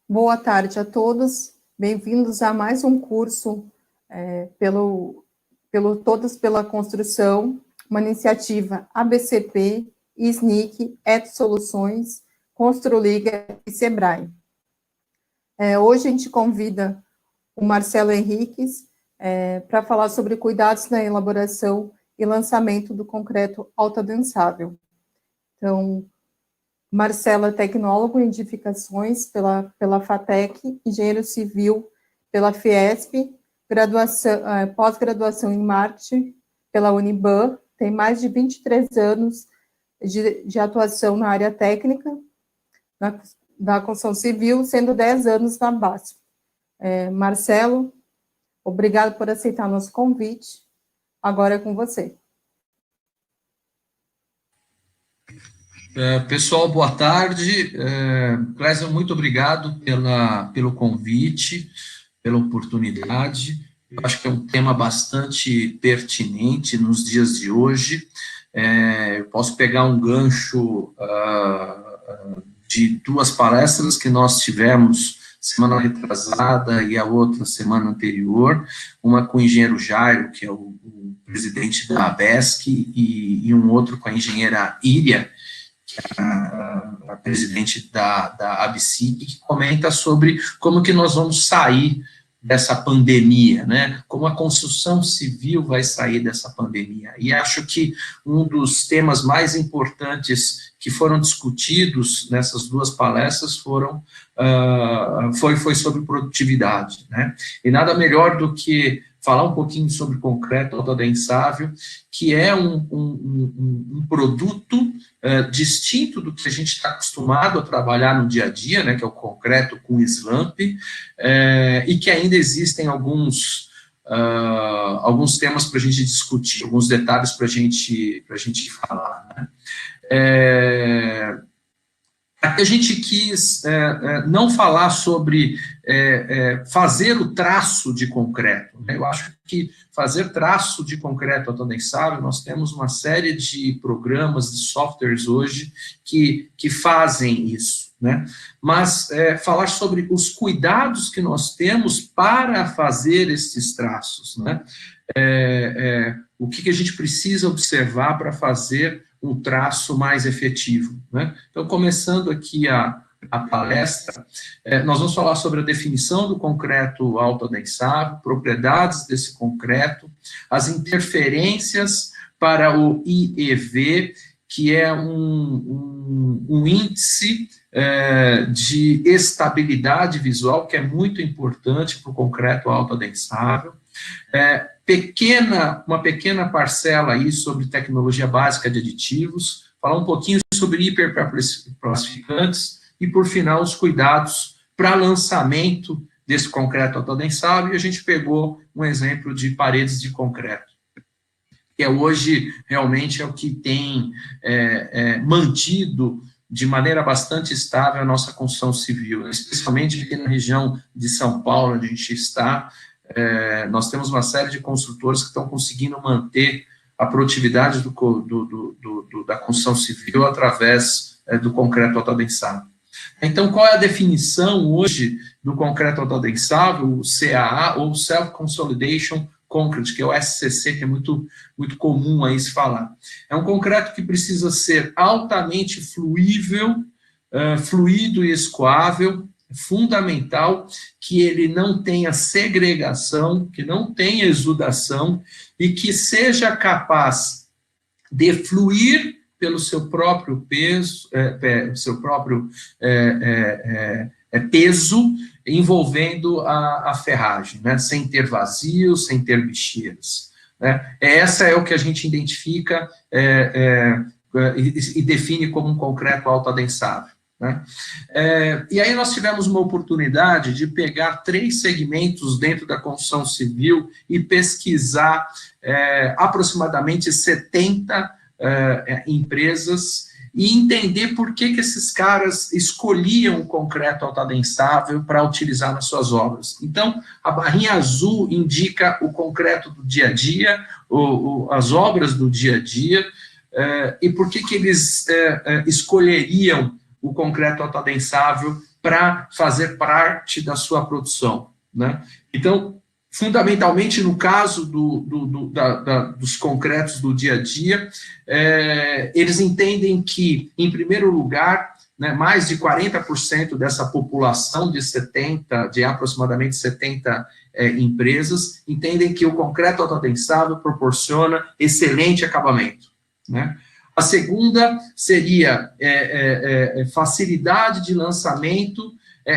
Boa tarde a todos, bem-vindos a mais um curso Todos pela Construção, uma iniciativa ABCP, SNIC, Soluções, Construliga e Sebrae. Hoje a gente convida o Marcelo Henriques para falar sobre cuidados na elaboração e lançamento do concreto autoadensável. Então, Marcelo é tecnólogo em edificações pela FATEC, engenheiro civil pela Fiesp, pós-graduação em marketing pela Uniban, tem mais de 23 anos de atuação na área técnica da construção civil, sendo 10 anos na BASF. Marcelo, obrigado por aceitar nosso convite. Agora é com você. Pessoal, boa tarde. Clésia, muito obrigado pelo convite, pela oportunidade. Eu acho que é um tema bastante pertinente nos dias de hoje. Eu posso pegar um gancho de duas palestras que nós tivemos semana retrasada e a outra semana anterior, uma com o engenheiro Jairo, que é o presidente da ABESC, e um outro com a engenheira Íria, a presidente da ABCP, que comenta sobre como que nós vamos sair dessa pandemia, né? Como a construção civil vai sair dessa pandemia. E acho que um dos temas mais importantes que foram discutidos nessas duas palestras foi sobre produtividade, né? E nada melhor do que falar um pouquinho sobre concreto autoadensável, que é um produto distinto do que a gente está acostumado a trabalhar no dia a dia, né, que é o concreto com slump, e que ainda existem alguns temas para a gente discutir, alguns detalhes para a gente falar, né. A gente quis não falar sobre fazer o traço de concreto, né? Eu acho que fazer traço de concreto autoadensável, nós temos uma série de programas, de softwares hoje que fazem isso, né? Mas falar sobre os cuidados que nós temos para fazer esses traços, né? O que a gente precisa observar para fazer um traço mais efetivo, né? Então, começando aqui a palestra, nós vamos falar sobre a definição do concreto autoadensável, propriedades desse concreto, as interferências para o IEV, que é um índice de estabilidade visual, que é muito importante para o concreto autoadensável, uma pequena parcela aí sobre tecnologia básica de aditivos, falar um pouquinho sobre hiperplastificantes e, por final, os cuidados para lançamento desse concreto autoadensável, e a gente pegou um exemplo de paredes de concreto, que hoje realmente é o que tem mantido de maneira bastante estável a nossa construção civil, especialmente aqui na região de São Paulo, onde a gente está. Nós temos uma série de construtores que estão conseguindo manter a produtividade da construção civil através do concreto autoadensável. Então, qual é a definição hoje do concreto autoadensável, o CAA, ou Self Consolidation Concrete, que é o SCC, que é muito, muito comum aí se falar. É um concreto que precisa ser altamente fluível, fluido e escoável, fundamental que ele não tenha segregação, que não tenha exudação e que seja capaz de fluir pelo seu próprio peso, peso envolvendo a ferragem, né? Sem ter vazios, sem ter bicheiras, né? Essa é o que a gente identifica e define como um concreto autoadensável, né? E aí nós tivemos uma oportunidade de pegar 3 segmentos dentro da construção civil e pesquisar aproximadamente 70 empresas e entender por que esses caras escolhiam o concreto autoadensável para utilizar nas suas obras. Então, a barrinha azul indica o concreto do dia a dia, as obras do dia a dia, e por que eles escolheriam o concreto autoadensável para fazer parte da sua produção, né? Então, fundamentalmente, no caso dos concretos do dia a dia, eles entendem que, em primeiro lugar, né, mais de 40% dessa população de aproximadamente 70 empresas, entendem que o concreto autoadensável proporciona excelente acabamento, né? A segunda seria facilidade de lançamento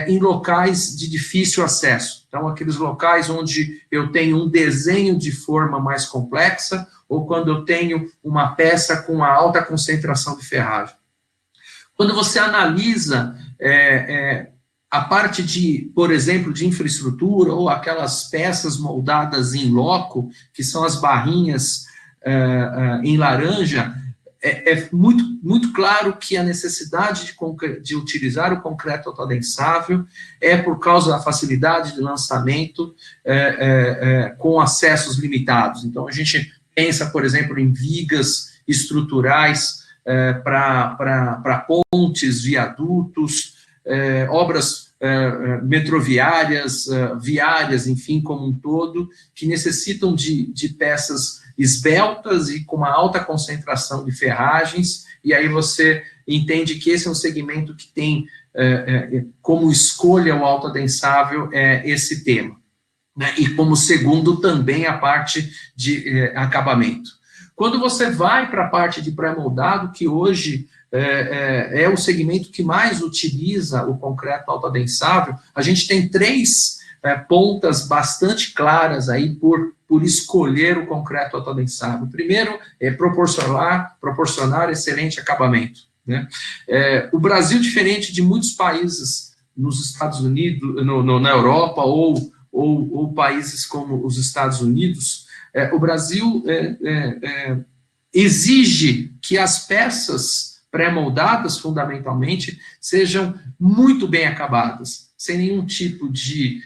em locais de difícil acesso. Então, aqueles locais onde eu tenho um desenho de forma mais complexa, ou quando eu tenho uma peça com uma alta concentração de ferragem. Quando você analisa a parte de, por exemplo, de infraestrutura, ou aquelas peças moldadas em loco, que são as barrinhas em laranja, é muito, muito claro que a necessidade de utilizar o concreto autoadensável é por causa da facilidade de lançamento com acessos limitados. Então, a gente pensa, por exemplo, em vigas estruturais para pontes, viadutos, obras metroviárias, viárias, enfim, como um todo, que necessitam de peças esbeltas e com uma alta concentração de ferragens, e aí você entende que esse é um segmento que tem como escolha o autoadensável esse tema, né? E como segundo também a parte de acabamento. Quando você vai para a parte de pré-moldado, que hoje é o segmento que mais utiliza o concreto autoadensável, a gente tem três pontas bastante claras aí por escolher o concreto autoadensável. Primeiro, é proporcionar excelente acabamento, né? O Brasil, diferente de muitos países nos Estados Unidos, na Europa, ou países como os Estados Unidos, o Brasil exige que as peças pré-moldadas, fundamentalmente, sejam muito bem acabadas, sem nenhum tipo de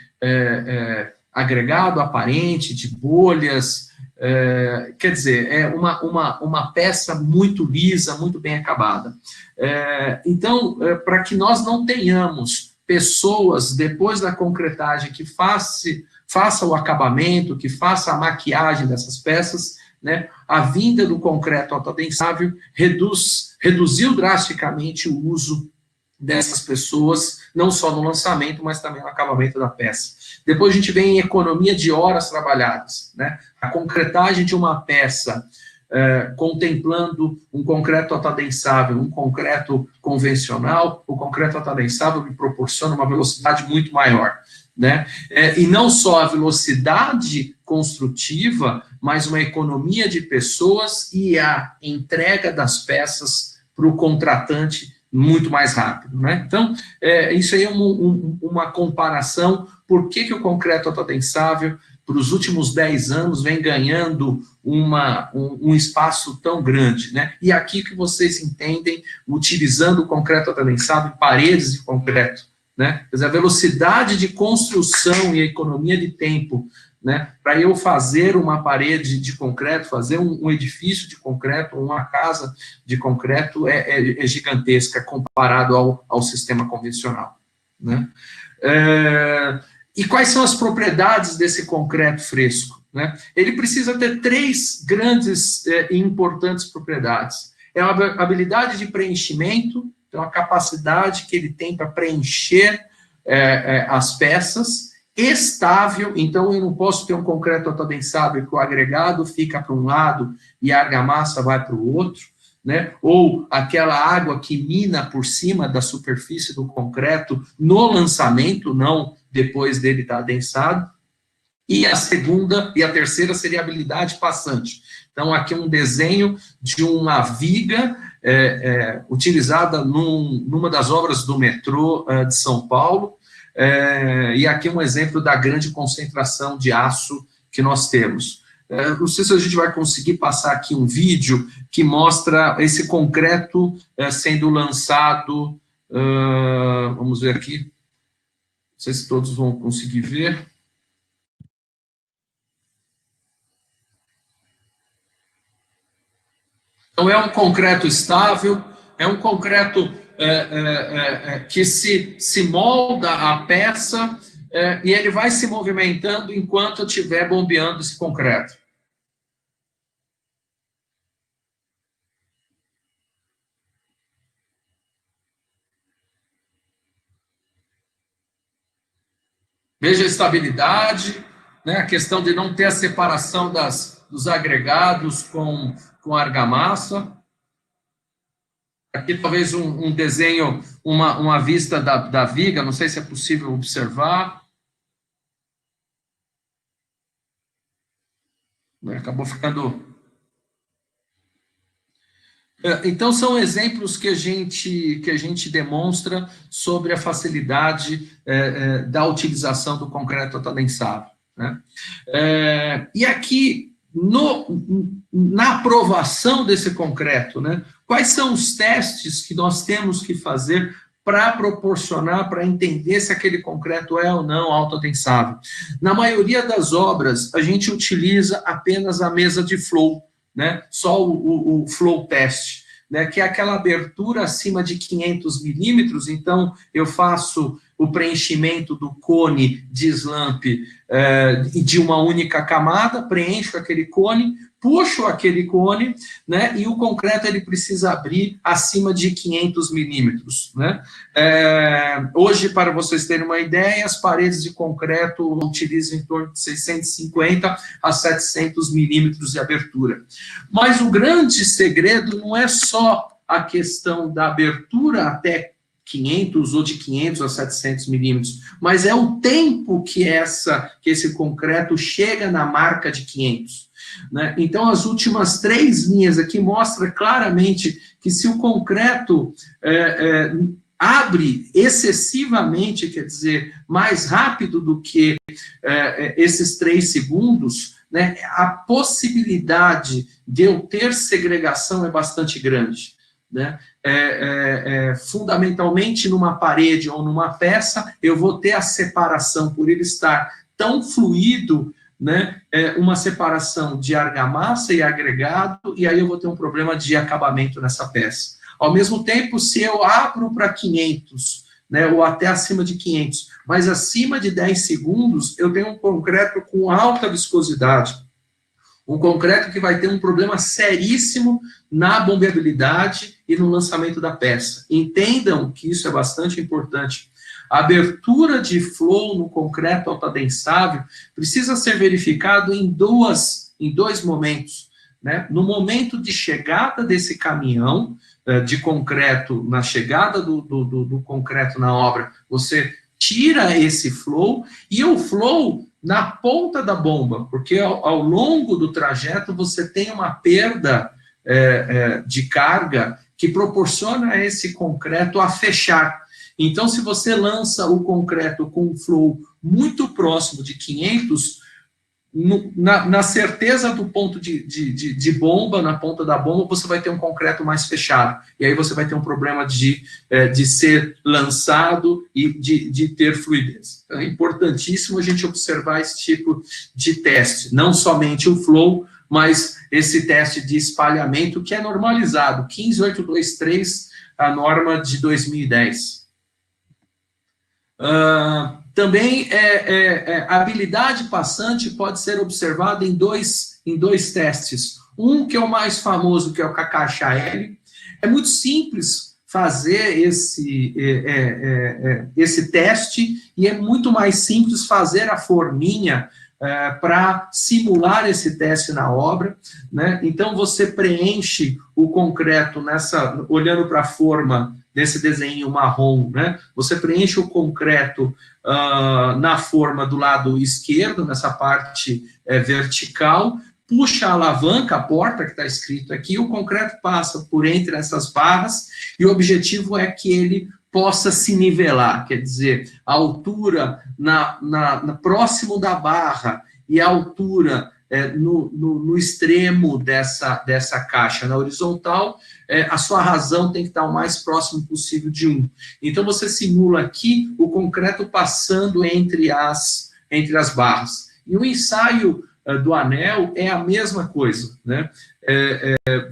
agregado aparente, de bolhas, quer dizer, é uma peça muito lisa, muito bem acabada. Então, para que nós não tenhamos pessoas, depois da concretagem, que faça o acabamento, que faça a maquiagem dessas peças, né, a vinda do concreto autoadensável reduziu drasticamente o uso dessas pessoas, não só no lançamento, mas também no acabamento da peça. Depois a gente vem em economia de horas trabalhadas, né? A concretagem de uma peça contemplando um concreto autoadensável, um concreto convencional, o concreto autoadensável me proporciona uma velocidade muito maior, né? E não só a velocidade construtiva, mas uma economia de pessoas e a entrega das peças para o contratante muito mais rápido, né? Então, isso aí é uma comparação. Por que o concreto autoadensável, para os últimos 10 anos, vem ganhando um espaço tão grande, né? E aqui que vocês entendem, utilizando o concreto autoadensável, paredes de concreto, né? Quer dizer, a velocidade de construção e a economia de tempo, né, para eu fazer uma parede de concreto, fazer um edifício de concreto, uma casa de concreto, é gigantesca comparado ao sistema convencional, né? E quais são as propriedades desse concreto fresco, né? Ele precisa ter três grandes e importantes propriedades. É a habilidade de preenchimento, então a capacidade que ele tem para preencher as peças. Estável, então eu não posso ter um concreto autoadensável que o agregado fica para um lado e a argamassa vai para o outro, né? Ou aquela água que mina por cima da superfície do concreto no lançamento, não depois dele estar adensado. E a segunda e a terceira seria a habilidade passante. Então, aqui um desenho de uma viga utilizada numa das obras do metrô de São Paulo. E aqui um exemplo da grande concentração de aço que nós temos. Não sei se a gente vai conseguir passar aqui um vídeo que mostra esse concreto sendo lançado. Vamos ver aqui. Não sei se todos vão conseguir ver. Então, é um concreto estável, é um concreto que se molda a peça e ele vai se movimentando enquanto eu estiver bombeando esse concreto. Veja a estabilidade, né, a questão de não ter a separação dos agregados com a argamassa. Aqui talvez um desenho, uma vista da viga, não sei se é possível observar. Acabou ficando... Então, são exemplos que a gente demonstra sobre a facilidade da utilização do concreto atadensável, né? E aqui, na aprovação desse concreto, né, quais são os testes que nós temos que fazer para proporcionar, para entender se aquele concreto é ou não autoadensável? Na maioria das obras, a gente utiliza apenas a mesa de flow, né? Só o flow test, né? Que é aquela abertura acima de 500 milímetros. Então, eu faço o preenchimento do cone de slump de uma única camada, preencho aquele cone, puxo aquele cone, né, e o concreto ele precisa abrir acima de 500 milímetros. Né? Hoje, para vocês terem uma ideia, as paredes de concreto utilizam em torno de 650 a 700 milímetros de abertura. Mas o grande segredo não é só a questão da abertura até 500 ou de 500 a 700 milímetros, mas é o tempo que esse concreto chega na marca de 500. Né? Então, as últimas 3 linhas aqui mostram claramente que se o concreto abre excessivamente, quer dizer, mais rápido do que esses 3 segundos, né, a possibilidade de eu ter segregação é bastante grande. Né? Fundamentalmente, numa parede ou numa peça, eu vou ter a separação, por ele estar tão fluido, né, uma separação de argamassa e agregado, e aí eu vou ter um problema de acabamento nessa peça. Ao mesmo tempo, se eu abro para 500, né, ou até acima de 500, mas acima de 10 segundos, eu tenho um concreto com alta viscosidade, um concreto que vai ter um problema seríssimo na bombeabilidade e no lançamento da peça. Entendam que isso é bastante importante. A abertura de flow no concreto autoadensável precisa ser verificado em dois momentos. Né? No momento de chegada desse caminhão de concreto, na chegada do concreto na obra, você tira esse flow, e o flow na ponta da bomba, porque ao longo do trajeto você tem uma perda de carga que proporciona a esse concreto a fechar. Então, se você lança o concreto com um flow muito próximo de 500, na certeza do ponto de bomba, na ponta da bomba, você vai ter um concreto mais fechado. E aí você vai ter um problema de ser lançado e de ter fluidez. Então, é importantíssimo a gente observar esse tipo de teste. Não somente o flow, mas esse teste de espalhamento que é normalizado. 15823, a norma de 2010. Também a habilidade passante pode ser observada em dois testes. Um que é o mais famoso, que é o KKHL. É muito simples fazer esse teste, e é muito mais simples fazer a forminha para simular esse teste na obra. Né? Então, você preenche o concreto olhando para a forma desse desenho marrom, né? Você preenche o concreto na forma do lado esquerdo, nessa parte vertical, puxa a alavanca, a porta que está escrito aqui, o concreto passa por entre essas barras, e o objetivo é que ele possa se nivelar, quer dizer, a altura próximo da barra e a altura no extremo dessa caixa na horizontal, a sua razão tem que estar o mais próximo possível de 1. Então, você simula aqui o concreto passando entre as barras. E o ensaio do anel é a mesma coisa. Né?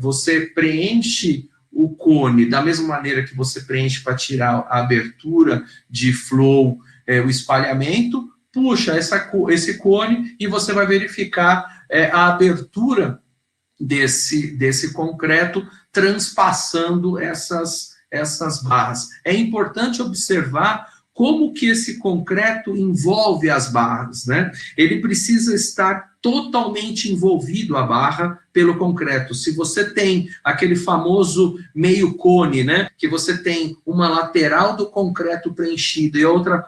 Você preenche o cone da mesma maneira que você preenche para tirar a abertura de flow, o espalhamento, puxa esse cone e você vai verificar a abertura desse concreto transpassando essas barras. É importante observar como que esse concreto envolve as barras, né? Ele precisa estar totalmente envolvido, a barra, pelo concreto. Se você tem aquele famoso meio cone, né? Que você tem uma lateral do concreto preenchida e outra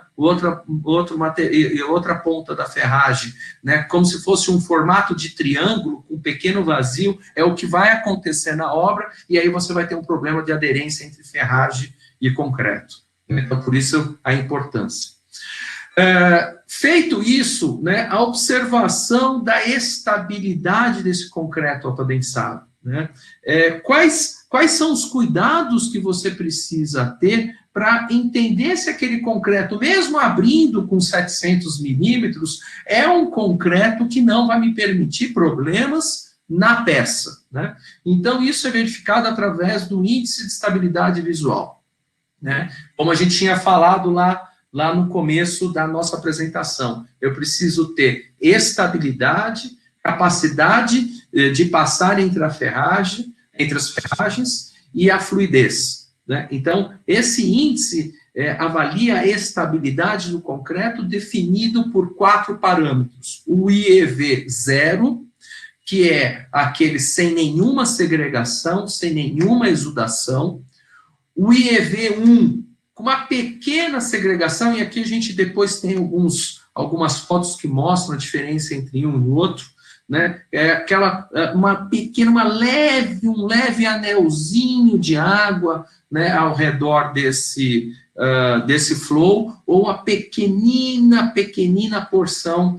ponta da ferragem, né? Como se fosse um formato de triângulo, um pequeno vazio, é o que vai acontecer na obra, e aí você vai ter um problema de aderência entre ferragem e concreto. Então, por isso, a importância. Feito isso, né, a observação da estabilidade desse concreto autoadensado, né? Quais são os cuidados que você precisa ter para entender se aquele concreto, mesmo abrindo com 700 milímetros, é um concreto que não vai me permitir problemas na peça, né? Então, isso é verificado através do índice de estabilidade visual, né? Como a gente tinha falado lá no começo da nossa apresentação, eu preciso ter estabilidade, capacidade de passar entre as ferragens e a fluidez, né? Então, esse índice avalia a estabilidade do concreto definido por 4 parâmetros. O IEV 0, que é aquele sem nenhuma segregação, sem nenhuma exudação. O IEV1, com uma pequena segregação, e aqui a gente depois tem algumas fotos que mostram a diferença entre um e o outro, né? Um leve anelzinho de água, né, ao redor desse flow, ou uma pequenina porção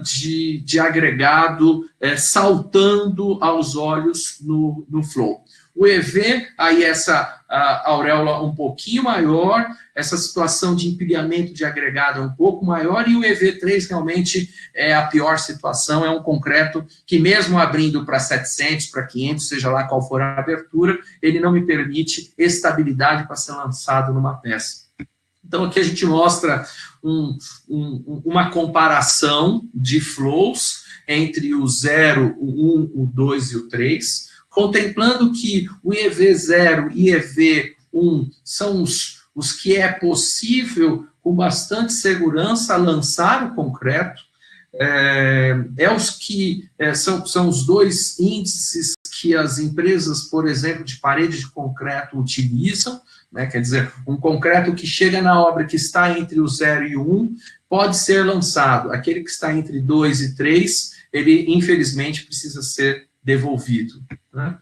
de agregado saltando aos olhos no flow. O EV, aí essa auréola um pouquinho maior, essa situação de empilhamento de agregado é um pouco maior, e o EV3 realmente é a pior situação, é um concreto que mesmo abrindo para 700, para 500, seja lá qual for a abertura, ele não me permite estabilidade para ser lançado numa peça. Então, aqui a gente mostra uma comparação de flows entre o 0, o 1, o 2 e o 3, contemplando que o IEV0 e IEV1 são os que é possível, com bastante segurança, lançar o concreto. Os que são os 2 índices que as empresas, por exemplo, de parede de concreto utilizam, né? Quer dizer, um concreto que chega na obra que está entre o 0 e o 1 pode ser lançado. Aquele que está entre 2 e 3, ele, infelizmente, precisa ser devolvido, né?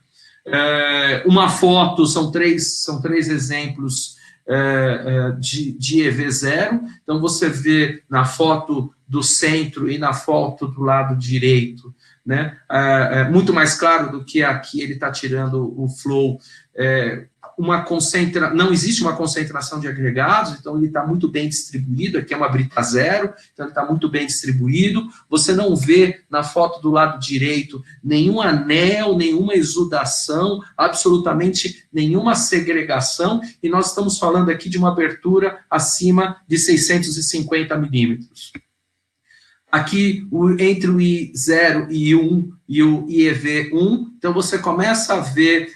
Uma foto, são três exemplos de EV0, então você vê na foto do centro e na foto do lado direito, né, muito mais claro do que aqui ele está tirando o flow, não existe uma concentração de agregados, então ele está muito bem distribuído, aqui é uma brita 0, então ele está muito bem distribuído, você não vê na foto do lado direito nenhum anel, nenhuma exudação, absolutamente nenhuma segregação, e nós estamos falando aqui de uma abertura acima de 650 milímetros. Aqui, entre o I0 e I1 e o IEV1, então você começa a ver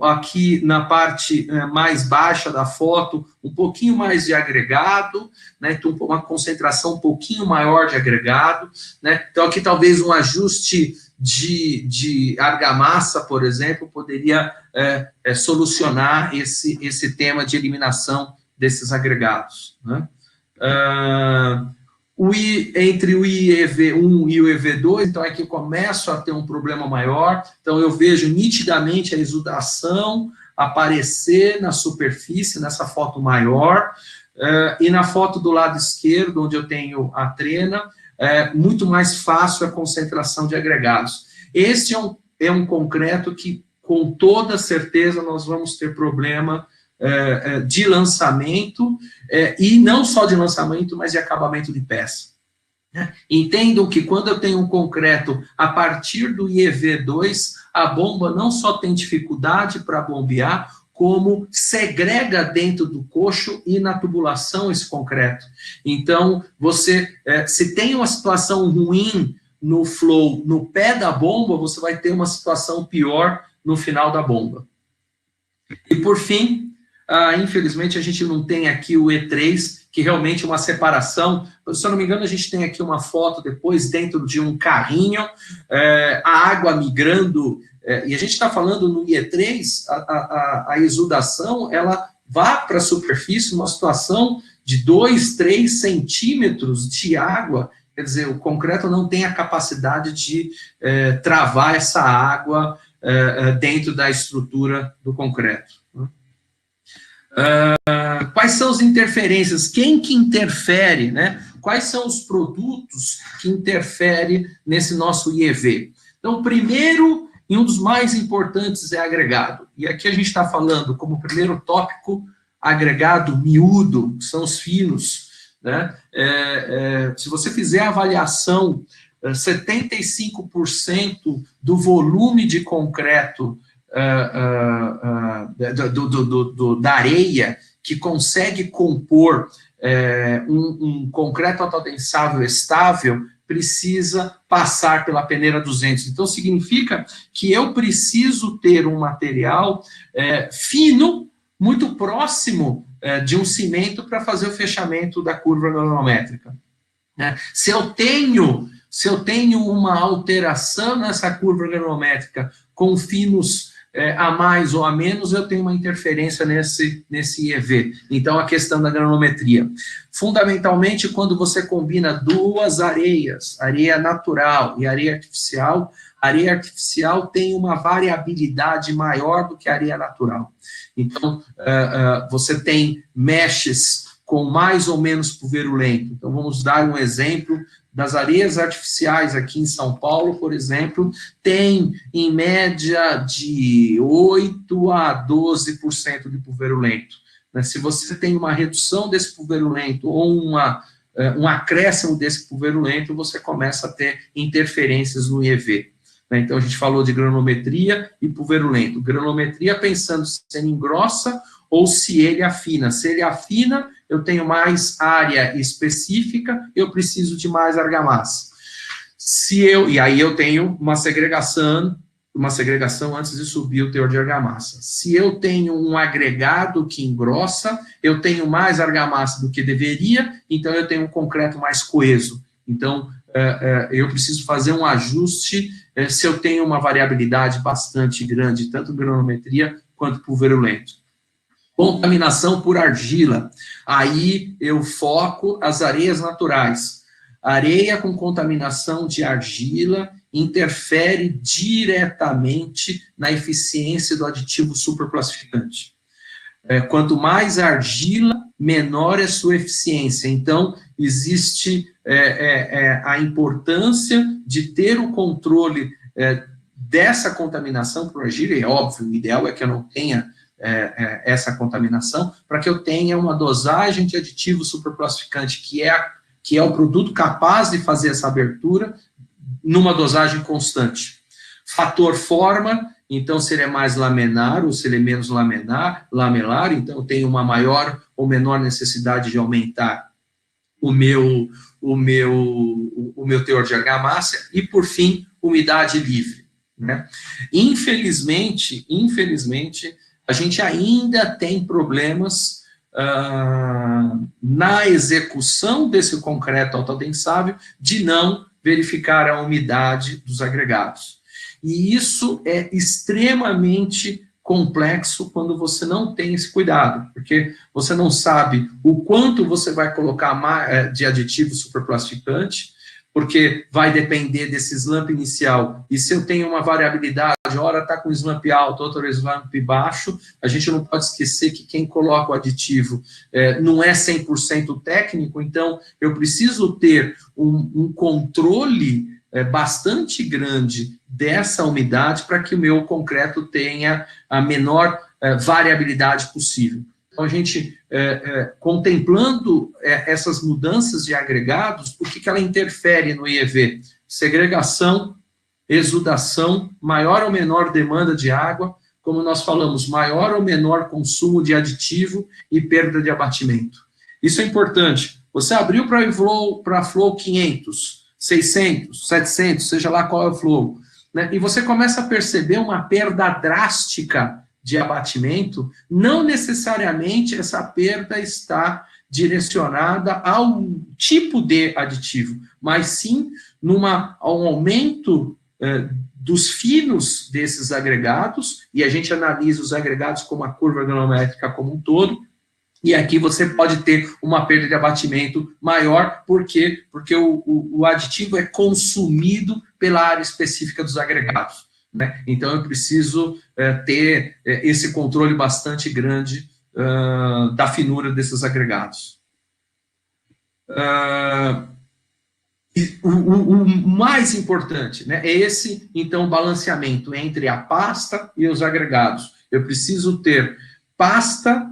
aqui na parte mais baixa da foto, um pouquinho mais de agregado, né? Então, uma concentração um pouquinho maior de agregado, né? Então, aqui talvez um ajuste de argamassa, por exemplo, poderia solucionar esse tema de eliminação desses agregados, né? Entre o IEV1 e o EV2, então é que começo a ter um problema maior, então eu vejo nitidamente a exudação aparecer na superfície, nessa foto maior, e na foto do lado esquerdo, onde eu tenho a trena, muito mais fácil a concentração de agregados. Este é um concreto que, com toda certeza, nós vamos ter problema de lançamento, e não só de lançamento, mas de acabamento de peça. Entendam que quando eu tenho um concreto a partir do IEV2, a bomba não só tem dificuldade para bombear, como segrega dentro do coxo e na tubulação esse concreto. Então, você, se tem uma situação ruim no flow, no pé da bomba, você vai ter uma situação pior no final da bomba. E por fim, infelizmente a gente não tem aqui o E3, que realmente é uma separação. Se eu não me engano, a gente tem aqui uma foto depois dentro de um carrinho, a água migrando, e a gente está falando no E3, a exudação, ela vai para a superfície, uma situação de 2, 3 centímetros de água, quer dizer, o concreto não tem a capacidade de travar essa água dentro da estrutura do concreto. Quais são as interferências? Quem que interfere, né? Quais são os produtos que interferem nesse nosso IEV? Então, o primeiro e um dos mais importantes é agregado. E aqui a gente está falando como primeiro tópico, agregado miúdo, que são os finos, né? Se você fizer a avaliação, 75% do volume de concreto da areia que consegue compor um concreto autoadensável estável precisa passar pela peneira 200. Então, significa que eu preciso ter um material fino, muito próximo de um cimento para fazer o fechamento da curva granulométrica. Se eu tenho uma alteração nessa curva granulométrica com finos a mais ou a menos, eu tenho uma interferência nesse IEV. Então, a questão da granulometria. Fundamentalmente, quando você combina duas areias, areia natural e areia artificial tem uma variabilidade maior do que a areia natural. Então, você tem meshes com mais ou menos pulverulento. Então, vamos dar um exemplo das areias artificiais aqui em São Paulo, por exemplo, tem em média de 8 a 12% de pulverulento. Se você tem uma redução desse pulverulento ou um acréscimo desse pulverulento, você começa a ter interferências no IEV. Então, a gente falou de granulometria e pulverulento. Granulometria pensando se ele engrossa ou se ele afina. Se ele afina, eu tenho mais área específica, eu preciso de mais argamassa. E aí eu tenho uma segregação antes de subir o teor de argamassa. Se eu tenho um agregado que engrossa, eu tenho mais argamassa do que deveria, então eu tenho um concreto mais coeso. Então, eu preciso fazer um ajuste se eu tenho uma variabilidade bastante grande, tanto em granulometria quanto pulverulento. Contaminação por argila. Aí eu foco as areias naturais. Areia com contaminação de argila interfere diretamente na eficiência do aditivo superplastificante. Quanto mais argila, menor é sua eficiência. Então, existe a importância de ter o controle dessa contaminação por argila, e é óbvio, o ideal é que eu não tenha essa contaminação, para que eu tenha uma dosagem de aditivo superplastificante, que é o produto capaz de fazer essa abertura numa dosagem constante. Fator forma, então se ele é mais laminar ou se ele é menos lamelar, então eu tenho uma maior ou menor necessidade de aumentar o meu teor de argamassa, e por fim, umidade livre, né? Infelizmente, a gente ainda tem problemas na execução desse concreto autoadensável de não verificar a umidade dos agregados. E isso é extremamente complexo quando você não tem esse cuidado, porque você não sabe o quanto você vai colocar de aditivo superplastificante, porque vai depender desse slump inicial, e se eu tenho uma variabilidade, hora está com slump alto, outra slump baixo, a gente não pode esquecer que quem coloca o aditivo não é 100% técnico, então eu preciso ter um controle bastante grande dessa umidade para que o meu concreto tenha a menor variabilidade possível. Então, a gente, contemplando essas mudanças de agregados, o que ela interfere no IEV? Segregação, exudação, maior ou menor demanda de água, como nós falamos, maior ou menor consumo de aditivo e perda de abatimento. Isso é importante. Você abriu para flow 500, 600, 700, seja lá qual é o flow, né? E você começa a perceber uma perda drástica de abatimento, não necessariamente essa perda está direcionada ao tipo de aditivo, mas sim a um aumento dos finos desses agregados, e a gente analisa os agregados como a curva granulométrica como um todo, e aqui você pode ter uma perda de abatimento maior, por quê? Porque o aditivo é consumido pela área específica dos agregados, né? Então, eu preciso ter esse controle bastante grande da finura desses agregados. E o mais importante, né, é esse, então, balanceamento entre a pasta e os agregados. Eu preciso ter pasta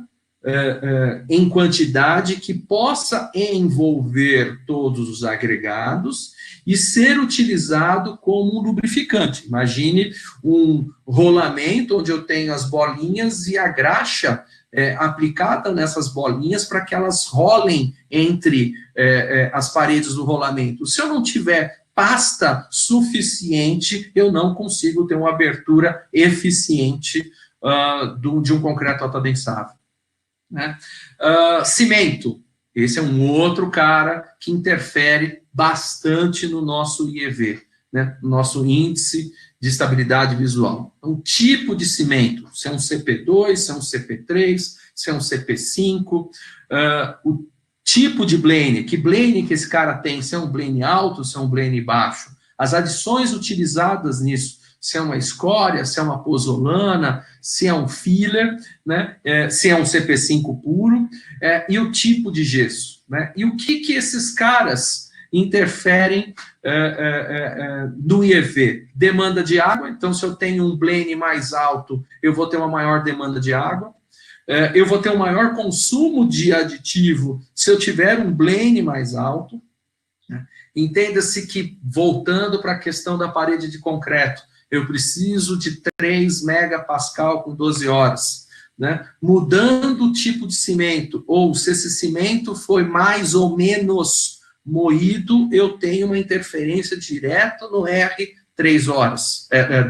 em quantidade que possa envolver todos os agregados e ser utilizado como um lubrificante. Imagine um rolamento onde eu tenho as bolinhas e a graxa aplicada nessas bolinhas para que elas rolem entre as paredes do rolamento. Se eu não tiver pasta suficiente, eu não consigo ter uma abertura eficiente de um concreto autoadensável, né? Cimento, esse é um outro cara que interfere bastante no nosso IEV, né? No nosso índice de estabilidade visual. O tipo de cimento, se é um CP2, se é um CP3, se é um CP5, o tipo de blane, que esse cara tem, se é um blane alto, se é um blane baixo, as adições utilizadas nisso, se é uma escória, se é uma pozolana, se é um filler, né? Se é um CP5 puro, e o tipo de gesso, né? E o que esses caras interferem no IEV? Demanda de água, então se eu tenho um blane mais alto, eu vou ter uma maior demanda de água. Eu vou ter um maior consumo de aditivo se eu tiver um blane mais alto, né? Entenda-se que, voltando para a questão da parede de concreto, eu preciso de 3 megapascal com 12 horas, né? Mudando o tipo de cimento, ou se esse cimento foi mais ou menos moído, eu tenho uma interferência direta no R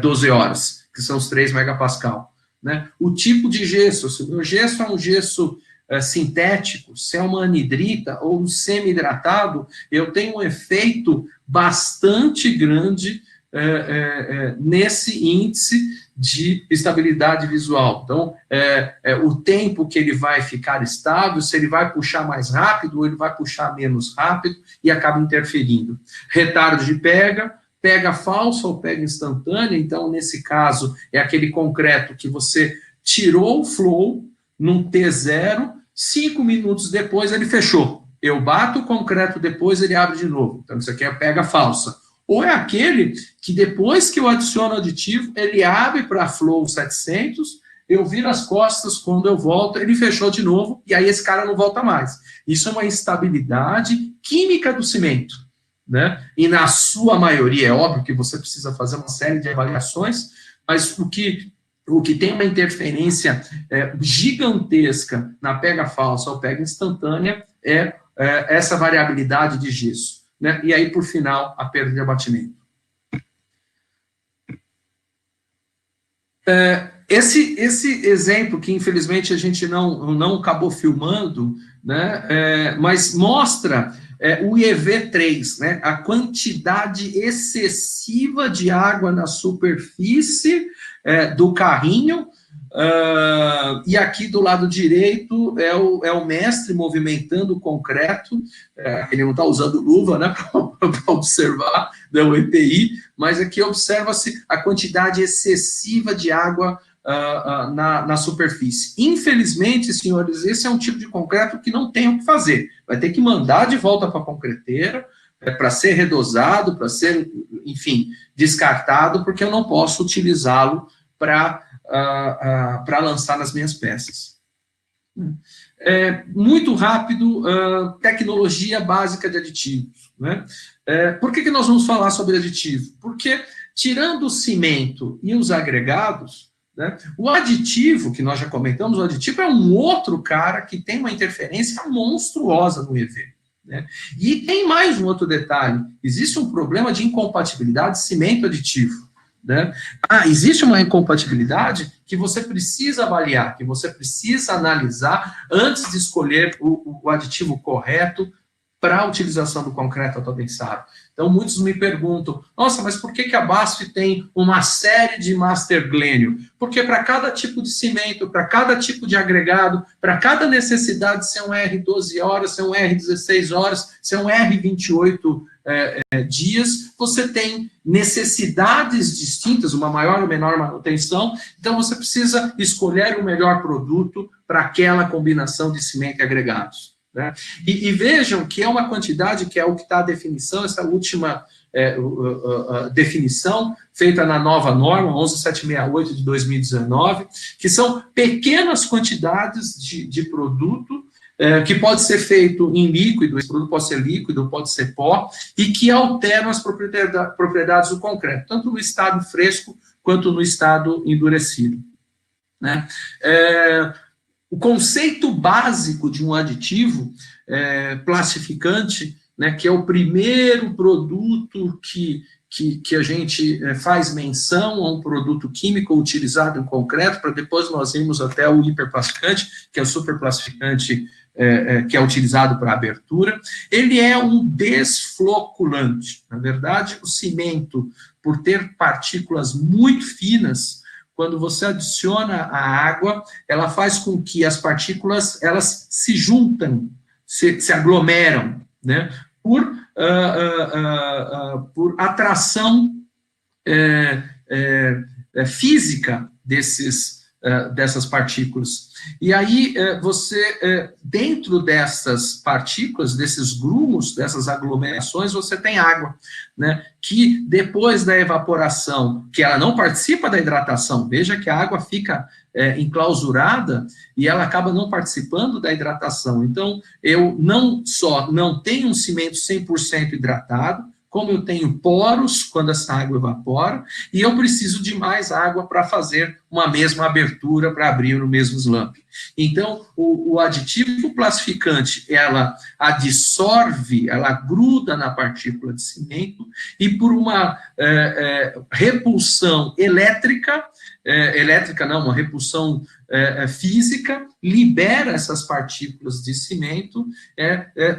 12 horas, que são os 3 megapascal, né? O tipo de gesso, se o meu gesso é um gesso sintético, se é uma anidrita ou um semi-hidratado, eu tenho um efeito bastante grande nesse índice de estabilidade visual. Então, o tempo que ele vai ficar estável, se ele vai puxar mais rápido ou ele vai puxar menos rápido, e acaba interferindo. Retardo de pega falsa ou pega instantânea, então, nesse caso, é aquele concreto que você tirou o flow num T0, 5 minutos depois ele fechou. Eu bato o concreto depois, ele abre de novo. Então, isso aqui é pega falsa. Ou é aquele que depois que eu adiciono aditivo, ele abre para flow 700, eu viro as costas, quando eu volto, ele fechou de novo, e aí esse cara não volta mais. Isso é uma instabilidade química do cimento, né? E na sua maioria, é óbvio que você precisa fazer uma série de avaliações, mas o que tem uma interferência gigantesca na pega falsa ou pega instantânea é essa variabilidade de gesso, né? E aí, por final, a perda de abatimento. Esse exemplo, que infelizmente a gente não acabou filmando, né? Mas mostra o IEV3, né? A quantidade excessiva de água na superfície do carrinho. E aqui do lado direito é o mestre movimentando o concreto. Ele não está usando luva, né, para observar, né, o EPI, mas aqui observa-se a quantidade excessiva de água na superfície. Infelizmente, senhores, esse é um tipo de concreto que não tem o que fazer. Vai ter que mandar de volta para a concreteira para ser redosado, para ser, enfim, descartado, porque eu não posso utilizá-lo para lançar nas minhas peças. Muito rápido, tecnologia básica de aditivos, né? Por que nós vamos falar sobre aditivo? Porque, tirando o cimento e os agregados, né, o aditivo, que nós já comentamos, o aditivo é um outro cara que tem uma interferência monstruosa no EV. Né? E tem mais um outro detalhe, existe um problema de incompatibilidade cimento-aditivo. Né? Existe uma incompatibilidade que você precisa avaliar, que você precisa analisar antes de escolher o aditivo correto para a utilização do concreto autodensável. Então, muitos me perguntam, nossa, mas por que a BASF tem uma série de Master Glênio? Porque para cada tipo de cimento, para cada tipo de agregado, para cada necessidade, se é um R12 horas, se é um R16 horas, se é um R28 dias, você tem necessidades distintas, uma maior ou menor manutenção, então você precisa escolher o melhor produto para aquela combinação de cimento e agregados. Né? E vejam que é uma quantidade que é o que está a definição, essa última definição feita na nova norma 11768 de 2019, que são pequenas quantidades de produto que pode ser feito em líquido, esse produto pode ser líquido, pode ser pó, e que alteram as propriedades do concreto, tanto no estado fresco quanto no estado endurecido. Né? O conceito básico de um aditivo plastificante, né, que é o primeiro produto que a gente faz menção a um produto químico utilizado em concreto, para depois nós irmos até o hiperplastificante, que é o superplastificante, que é utilizado para abertura. Ele é um desfloculante. Na verdade, o cimento, por ter partículas muito finas, quando você adiciona a água, ela faz com que as partículas elas se juntam, se aglomeram, né, por atração física dessas partículas. E aí, dentro dessas partículas, desses grumos, dessas aglomerações, você tem água, né, que depois da evaporação, que ela não participa da hidratação, veja que a água fica enclausurada e ela acaba não participando da hidratação. Então, eu não só não tenho um cimento 100% hidratado, como eu tenho poros quando essa água evapora, e eu preciso de mais água para fazer uma mesma abertura, para abrir no mesmo slump. Então, o aditivo plastificante, ela adsorve, ela gruda na partícula de cimento, e por uma repulsão elétrica não, uma repulsão física, libera essas partículas de cimento,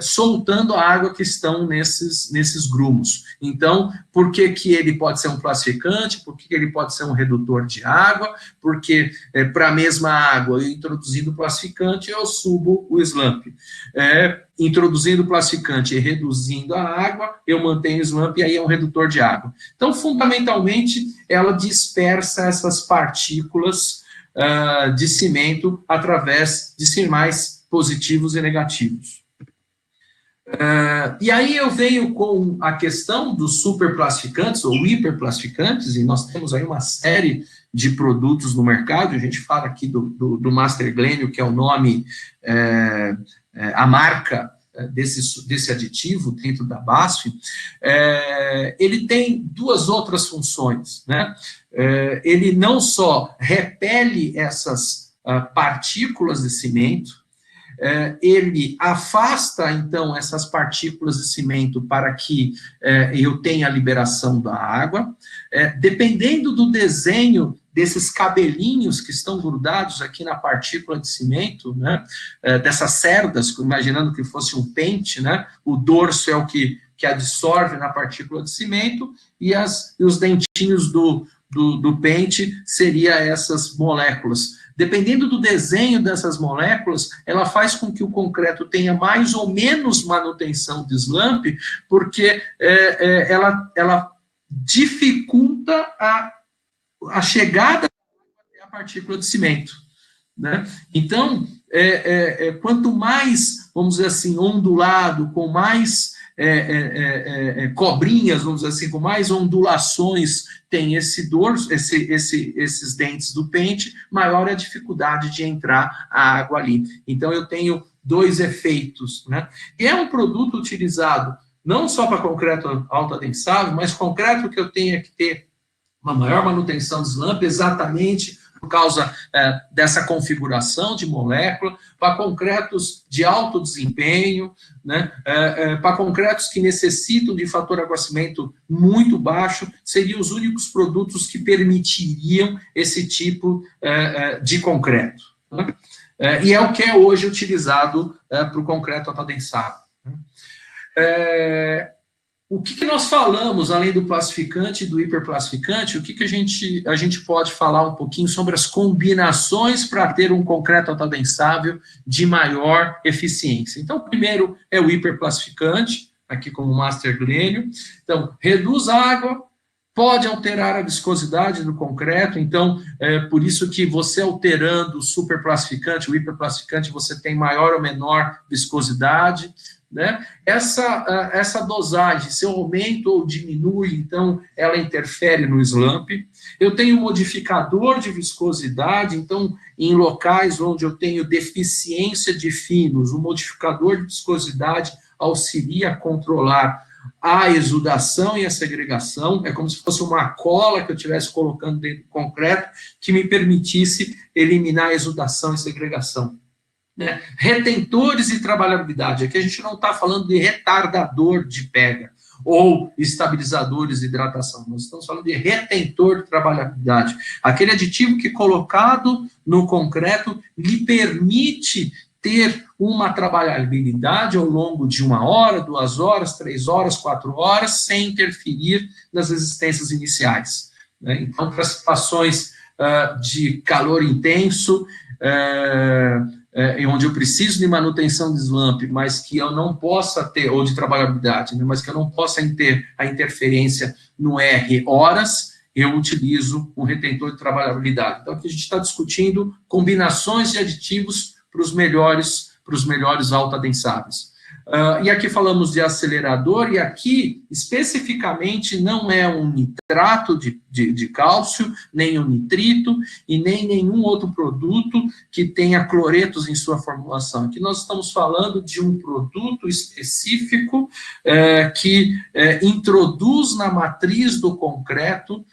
soltando a água que estão nesses grumos. Então, por que ele pode ser um plastificante? Por que ele pode ser um redutor de água? Porque para a mesma água, introduzindo o plastificante, eu subo o slump. Introduzindo o plastificante e reduzindo a água, eu mantenho o slump e aí é um redutor de água. Então, fundamentalmente, ela dispersa essas partículas de cimento através de sinais positivos e negativos. E aí eu venho com a questão dos superplastificantes ou hiperplastificantes, e nós temos aí uma série de produtos no mercado. A gente fala aqui do Master Glênio, que é o nome, a marca desse aditivo dentro da BASF. Ele tem duas outras funções, né? Ele não só repele essas partículas de cimento, ele afasta, então, essas partículas de cimento para que eu tenha a liberação da água. Dependendo do desenho desses cabelinhos que estão grudados aqui na partícula de cimento, né, dessas cerdas, imaginando que fosse um pente, né, o dorso é o que absorve na partícula de cimento, e os dentinhos do pente seria essas moléculas. Dependendo do desenho dessas moléculas, ela faz com que o concreto tenha mais ou menos manutenção de slump, porque ela dificulta a chegada da partícula de cimento. Né? Então, quanto mais, vamos dizer assim, ondulado, com mais cobrinhas, vamos dizer assim, com mais ondulações tem esse dorso, esses dentes do pente, maior é a dificuldade de entrar a água ali. Então, eu tenho dois efeitos, né? E é um produto utilizado não só para concreto autoadensável, mas concreto que eu tenha que ter uma maior manutenção de slump, exatamente por causa dessa configuração de molécula, para concretos de alto desempenho, né, para concretos que necessitam de fator aquecimento muito baixo, seriam os únicos produtos que permitiriam esse tipo de concreto. Né? E é o que é hoje utilizado para o concreto autoadensável. O que nós falamos, além do plastificante e do hiperplastificante, o que a gente pode falar um pouquinho sobre as combinações para ter um concreto autoadensável de maior eficiência. Então, o primeiro é o hiperplastificante, aqui como Master Glênio. Então, reduz a água, pode alterar a viscosidade do concreto, então, por isso que você alterando o superplastificante, o hiperplastificante, você tem maior ou menor viscosidade, né? Essa dosagem, se eu aumento ou diminui, então ela interfere no slump. Eu tenho um modificador de viscosidade, então em locais onde eu tenho deficiência de finos, o modificador de viscosidade auxilia a controlar a exudação e a segregação, é como se fosse uma cola que eu estivesse colocando dentro do concreto que me permitisse eliminar a exudação e segregação. Né? Retentores e trabalhabilidade, aqui a gente não está falando de retardador de pega ou estabilizadores de hidratação, nós estamos falando de retentor de trabalhabilidade, aquele aditivo que colocado no concreto lhe permite ter uma trabalhabilidade ao longo de 1 hora, 2 horas, 3 horas, 4 horas, sem interferir nas resistências iniciais. Né? Então, para situações de calor intenso, onde eu preciso de manutenção de slump, mas que eu não possa ter, ou de trabalhabilidade, né, mas que eu não possa ter a interferência no R horas, eu utilizo um retentor de trabalhabilidade. Então, aqui a gente está discutindo combinações de aditivos para os melhores autoadensáveis. E aqui falamos de acelerador, e aqui, especificamente, não é um nitrato de cálcio, nem um nitrito, e nem nenhum outro produto que tenha cloretos em sua formulação. Aqui nós estamos falando de um produto específico que introduz na matriz do concreto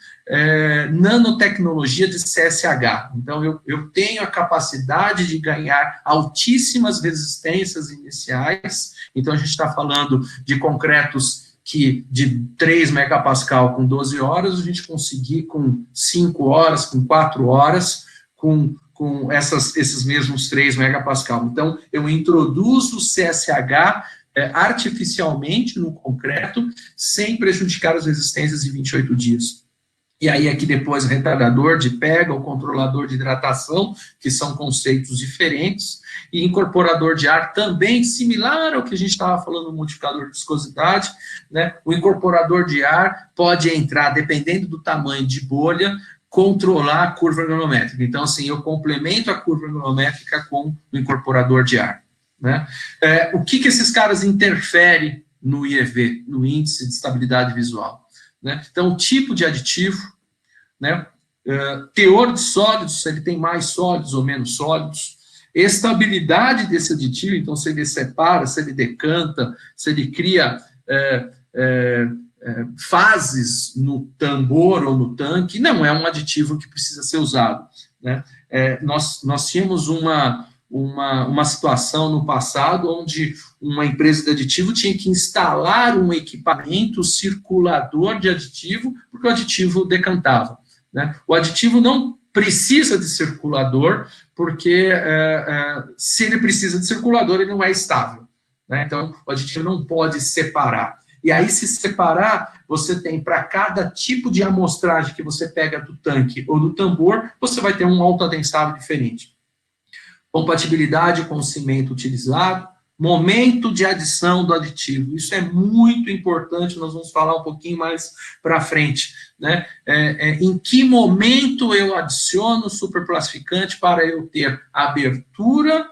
nanotecnologia de CSH. Então, eu tenho a capacidade de ganhar altíssimas resistências iniciais. Então, a gente está falando de concretos que de 3 megapascal com 12 horas, a gente conseguir com 5 horas, com 4 horas, com esses mesmos 3 megapascal. Então, eu introduzo o CSH artificialmente no concreto, sem prejudicar as resistências em 28 dias. E aí aqui depois retardador de pega, o controlador de hidratação, que são conceitos diferentes, e incorporador de ar também similar ao que a gente estava falando no modificador de viscosidade, né? O incorporador de ar pode entrar, dependendo do tamanho de bolha, controlar a curva granulométrica. Então, assim, eu complemento a curva granulométrica com o incorporador de ar. Né? O que esses caras interferem no IEV, no índice de estabilidade visual? Né? Então, tipo de aditivo, né? Teor de sólidos, se ele tem mais sólidos ou menos sólidos, estabilidade desse aditivo, então se ele separa, se ele decanta, se ele cria fases no tambor ou no tanque, não é um aditivo que precisa ser usado. Né? Nós tínhamos uma situação no passado onde uma empresa de aditivo tinha que instalar um equipamento circulador de aditivo, porque o aditivo decantava. Né? O aditivo não precisa de circulador, porque se ele precisa de circulador, ele não é estável. Né? Então, o aditivo não pode separar. E aí, se separar, você tem, para cada tipo de amostragem que você pega do tanque ou do tambor, você vai ter um autoadensável diferente. Compatibilidade com o cimento utilizado, momento de adição do aditivo. Isso é muito importante, nós vamos falar um pouquinho mais para frente. Né? Em que momento eu adiciono o superplastificante para eu ter abertura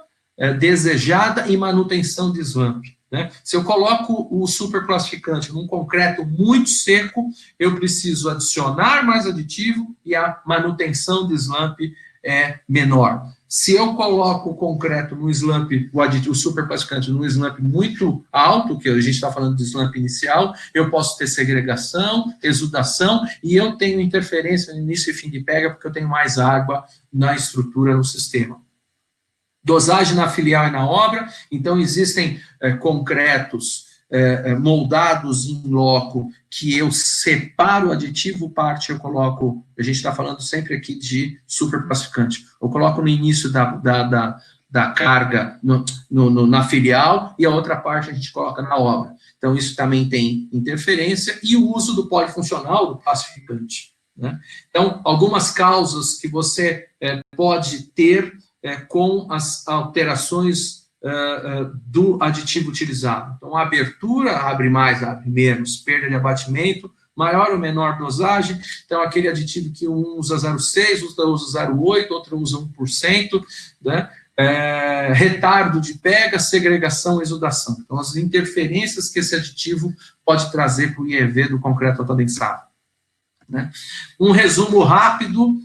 desejada e manutenção de slump. né? Se eu coloco o superclassificante num concreto muito seco, eu preciso adicionar mais aditivo e a manutenção de slump é menor. Se eu coloco o concreto no slump, o superclassificante no slump muito alto, que a gente está falando de slump inicial, eu posso ter segregação, exudação, e eu tenho interferência no início e fim de pega, porque eu tenho mais água na estrutura, no sistema. Dosagem na filial e na obra, então existem concretos moldados em loco, que eu separo o aditivo, parte eu coloco, a gente está falando sempre aqui de superclassificante, eu coloco no início da carga na filial, e a outra parte a gente coloca na obra. Então isso também tem interferência, e o uso do polifuncional, do classificante, né? Então, algumas causas que você pode ter com as alterações do aditivo utilizado. Então, a abertura abre mais, abre menos, perda de abatimento, maior ou menor dosagem. Então, aquele aditivo que um usa 0,6, outro usa 0,8, outro usa 1%, né? Retardo de pega, segregação, exudação. Então, as interferências que esse aditivo pode trazer para o IEV do concreto autoadensado, né? Um resumo rápido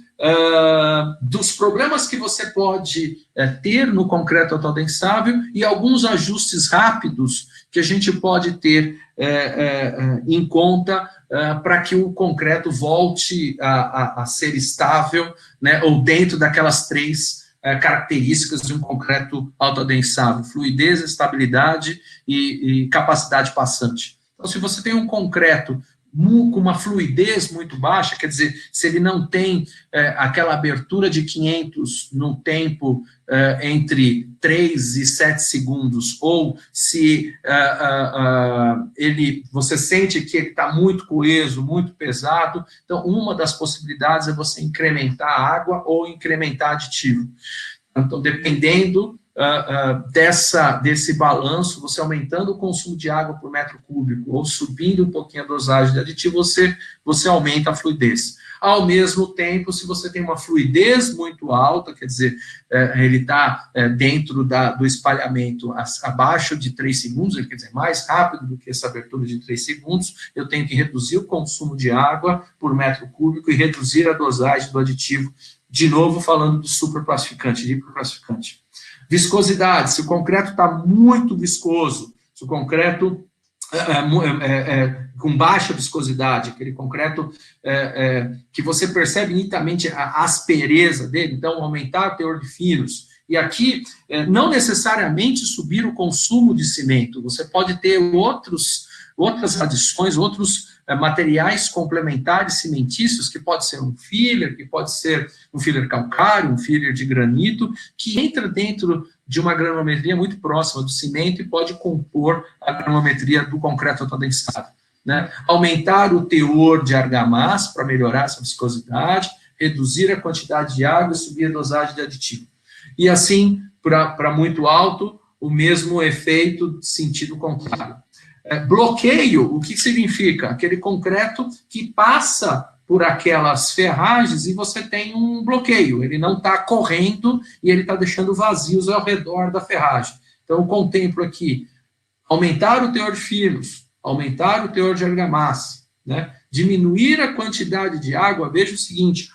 dos problemas que você pode ter no concreto autoadensável e alguns ajustes rápidos que a gente pode ter em conta para que o concreto volte a ser estável, né, ou dentro daquelas 3 características de um concreto autoadensável: fluidez, estabilidade e capacidade passante. Então, se você tem um concreto com uma fluidez muito baixa, quer dizer, se ele não tem aquela abertura de 500 no tempo entre 3 e 7 segundos, ou se você sente que ele está muito coeso, muito pesado, então uma das possibilidades é você incrementar a água ou incrementar aditivo. Então, dependendo desse balanço, você aumentando o consumo de água por metro cúbico ou subindo um pouquinho a dosagem de aditivo, você aumenta a fluidez. Ao mesmo tempo, se você tem uma fluidez muito alta, quer dizer, ele está dentro do espalhamento abaixo de 3 segundos, quer dizer, mais rápido do que essa abertura de 3 segundos, eu tenho que reduzir o consumo de água por metro cúbico e reduzir a dosagem do aditivo, de novo falando do superclassificante, de hiperclassificante. Viscosidade: se o concreto está muito viscoso, se o concreto com baixa viscosidade, aquele concreto que você percebe nitidamente a aspereza dele, então aumentar o teor de finos. E aqui, não necessariamente subir o consumo de cimento, você pode ter outras adições, outros materiais complementares cimentícios, que pode ser um filler, que pode ser um filler calcário, um filler de granito, que entra dentro de uma granulometria muito próxima do cimento e pode compor a granulometria do concreto autoadensado, né? Aumentar o teor de argamassa para melhorar essa viscosidade, reduzir a quantidade de água e subir a dosagem de aditivo. E assim, para muito alto, o mesmo efeito sentido contrário. Bloqueio, o que significa? Aquele concreto que passa por aquelas ferragens e você tem um bloqueio, ele não está correndo e ele está deixando vazios ao redor da ferragem. Então, eu contemplo aqui aumentar o teor de finos, aumentar o teor de argamassa, né? Diminuir a quantidade de água. Veja o seguinte,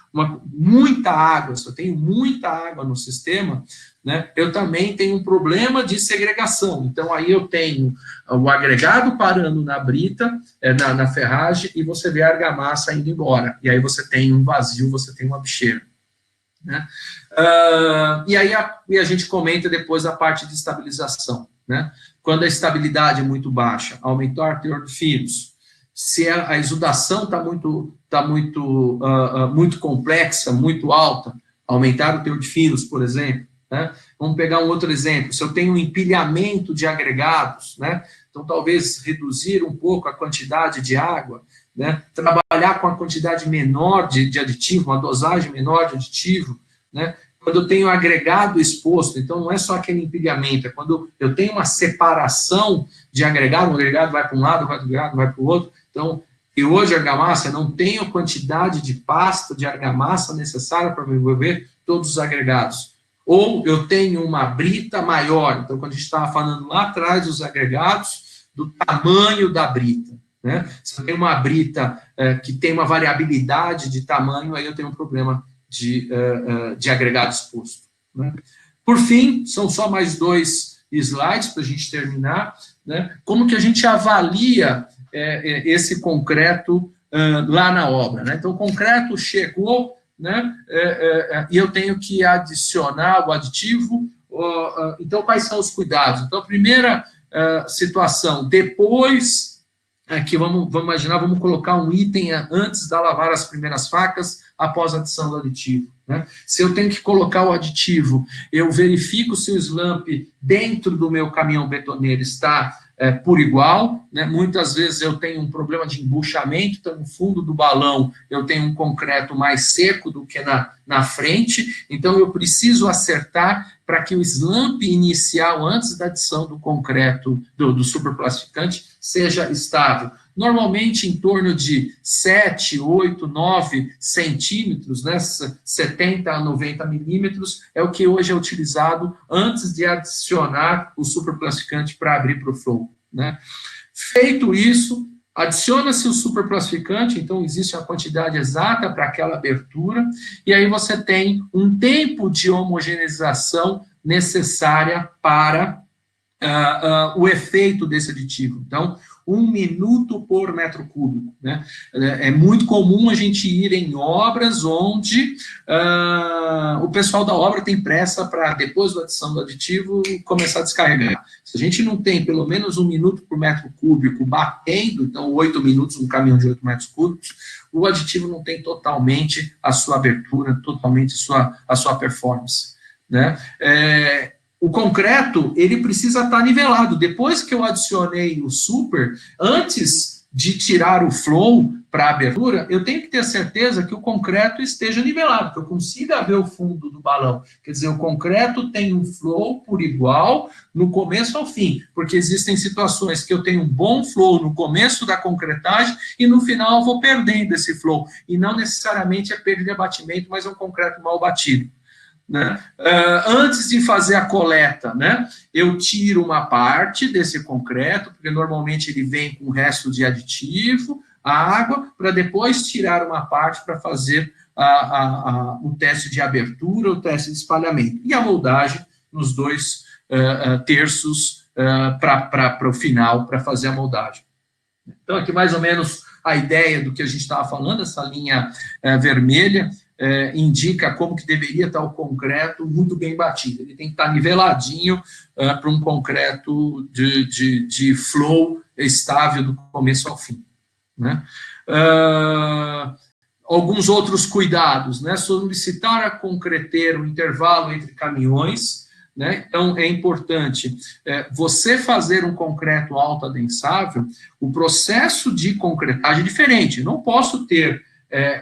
muita água, se eu tenho muita água no sistema, né, eu também tenho um problema de segregação. Então, aí eu tenho o agregado parando na brita, na ferragem, e você vê a argamassa indo embora. E aí você tem um vazio, você tem uma bicheira, né? E aí a gente comenta depois a parte de estabilização, né? Quando a estabilidade é muito baixa, aumentar o teor de finos. Se a exudação está muito complexa, muito alta, aumentar o teor de finos, por exemplo, né? Vamos pegar um outro exemplo. Se eu tenho um empilhamento de agregados, né? Então talvez reduzir um pouco a quantidade de água, né? Trabalhar com a quantidade menor de aditivo, uma dosagem menor de aditivo, né? Quando eu tenho agregado exposto, então não é só aquele empilhamento, é quando eu tenho uma separação de agregado, um agregado vai para um lado, o agregado vai para o outro. Então, e hoje a argamassa, eu não tenho a quantidade de pasta de argamassa necessária para envolver todos os agregados. ou eu tenho uma brita maior. Então, quando a gente estava falando lá atrás dos agregados, do tamanho da brita, né? Se eu tenho uma brita que tem uma variabilidade de tamanho, aí eu tenho um problema de agregado exposto, né? Por fim, são só mais 2 slides para a gente terminar, né? Como que a gente avalia esse concreto lá na obra, né? Então, o concreto chegou, né? E eu tenho que adicionar o aditivo. Então, quais são os cuidados? Então, a primeira situação, depois que vamos imaginar, vamos colocar um item antes da lavar as primeiras facas, após a adição do aditivo, né? Se eu tenho que colocar o aditivo, eu verifico se o slump dentro do meu caminhão betoneiro está por igual, né? Muitas vezes eu tenho um problema de embuchamento, então no fundo do balão eu tenho um concreto mais seco do que na frente, então eu preciso acertar para que o slump inicial, antes da adição do concreto, do superplastificante, seja estável. Normalmente em torno de 7, 8, 9 centímetros, né, 70 a 90 milímetros, é o que hoje é utilizado antes de adicionar o superplastificante para abrir para o flow, né? Feito isso, adiciona-se o superplastificante, então existe a quantidade exata para aquela abertura, e aí você tem um tempo de homogeneização necessária para o efeito desse aditivo. Então, 1 minuto por metro cúbico, né? É muito comum a gente ir em obras onde o pessoal da obra tem pressa para, depois da adição do aditivo, começar a descarregar. Se a gente não tem pelo menos 1 minuto por metro cúbico batendo, então 8 minutos, um caminhão de 8 metros cúbicos, o aditivo não tem totalmente a sua abertura, totalmente a sua performance, né? O concreto, ele precisa estar nivelado. Depois que eu adicionei o super, antes de tirar o flow para a abertura, eu tenho que ter certeza que o concreto esteja nivelado, que eu consiga ver o fundo do balão. Quer dizer, o concreto tem um flow por igual no começo ao fim, porque existem situações que eu tenho um bom flow no começo da concretagem e no final eu vou perdendo esse flow. E não necessariamente é perda de abatimento, mas é um concreto mal batido, né? Antes de fazer a coleta, né, eu tiro uma parte desse concreto, porque normalmente ele vem com o resto de aditivo, a água, para depois tirar uma parte para fazer o teste de abertura, o teste de espalhamento. E a moldagem nos 2 terços para o final, para fazer a moldagem. Então, aqui mais ou menos a ideia do que a gente estava falando, essa linha vermelha, indica como que deveria estar o concreto muito bem batido. Ele tem que estar niveladinho para um concreto de flow estável do começo ao fim, né? Alguns outros cuidados, né? Solicitar a concreteiro o intervalo entre caminhões, né? Então, é importante você fazer um concreto autoadensável, o processo de concretagem é diferente. Não posso ter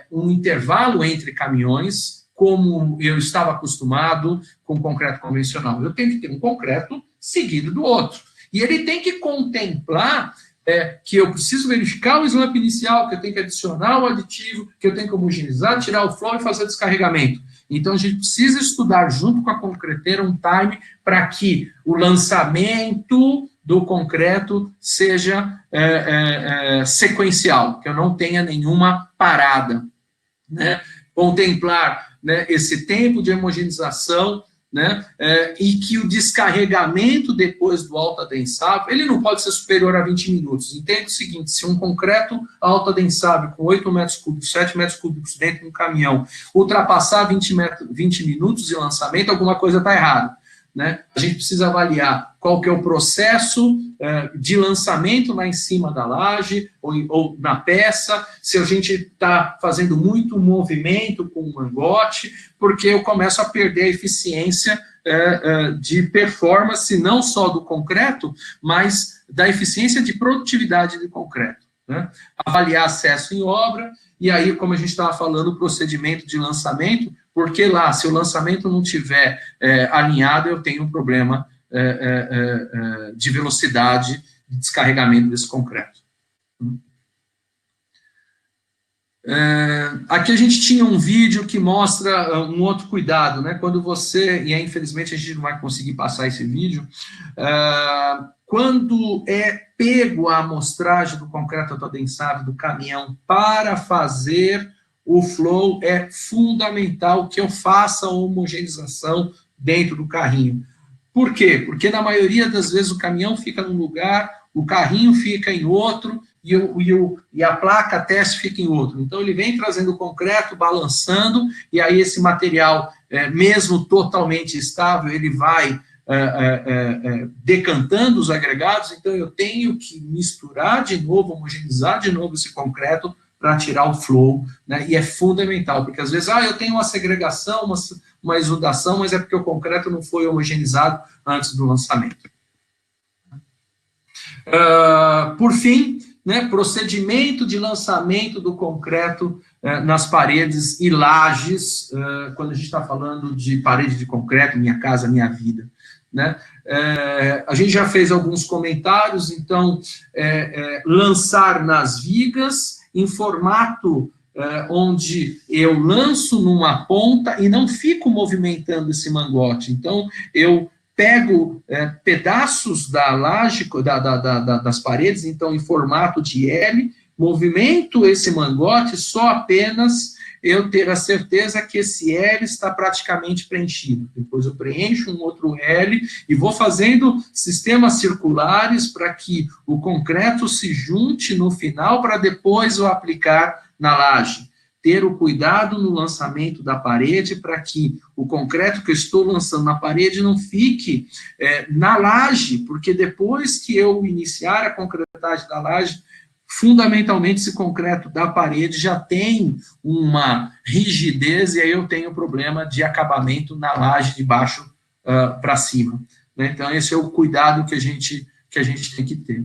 um intervalo entre caminhões, como eu estava acostumado com concreto convencional. Eu tenho que ter um concreto seguido do outro. E ele tem que contemplar que eu preciso verificar o slump inicial, que eu tenho que adicionar o aditivo, que eu tenho que homogeneizar, tirar o flow e fazer o descarregamento. Então, a gente precisa estudar junto com a concreteira um time para que o lançamento do concreto seja sequencial, que eu não tenha nenhuma parada, né? Contemplar, né, esse tempo de homogeneização, né, e que o descarregamento depois do autoadensável, ele não pode ser superior a 20 minutos. Entenda o seguinte, se um concreto autoadensável com 8 metros cúbicos, 7 metros cúbicos dentro de um caminhão ultrapassar 20 minutos de lançamento, alguma coisa está errada, né? A gente precisa avaliar qual que é o processo de lançamento lá em cima da laje ou na peça, se a gente está fazendo muito movimento com o mangote, porque eu começo a perder a eficiência de performance, não só do concreto, mas da eficiência de produtividade do concreto, né? Avaliar acesso em obra, e aí, como a gente estava falando, o procedimento de lançamento, porque lá, se o lançamento não estiver alinhado, eu tenho um problema de velocidade de descarregamento desse concreto. Aqui a gente tinha um vídeo que mostra um outro cuidado, né? Quando você, e aí, infelizmente a gente não vai conseguir passar esse vídeo, quando é pego a amostragem do concreto autoadensável do caminhão para fazer o flow, é fundamental que eu faça a homogeneização dentro do carrinho. Por quê? Porque na maioria das vezes o caminhão fica num lugar, o carrinho fica em outro, e a placa teste fica em outro. Então, ele vem trazendo o concreto, balançando, e aí esse material, mesmo totalmente estável, ele vai decantando os agregados, então eu tenho que misturar de novo, homogeneizar de novo esse concreto para tirar o flow, né? E é fundamental, porque às vezes, eu tenho uma segregação, uma exudação, mas é porque o concreto não foi homogeneizado antes do lançamento. Por fim, né, procedimento de lançamento do concreto nas paredes e lajes, quando a gente está falando de parede de concreto, Minha Casa Minha Vida, né? A gente já fez alguns comentários, então, lançar nas vigas, em formato onde eu lanço numa ponta e não fico movimentando esse mangote. Então, eu pego pedaços da laje, das paredes, então, em formato de L, movimento esse mangote só apenas eu ter a certeza que esse L está praticamente preenchido. Depois eu preencho um outro L e vou fazendo sistemas circulares para que o concreto se junte no final para depois eu aplicar na laje. Ter o cuidado no lançamento da parede para que o concreto que eu estou lançando na parede não fique na laje, porque depois que eu iniciar a concretagem da laje, fundamentalmente esse concreto da parede já tem uma rigidez e aí eu tenho problema de acabamento na laje de baixo para cima, né? Então esse é o cuidado que a gente tem que ter.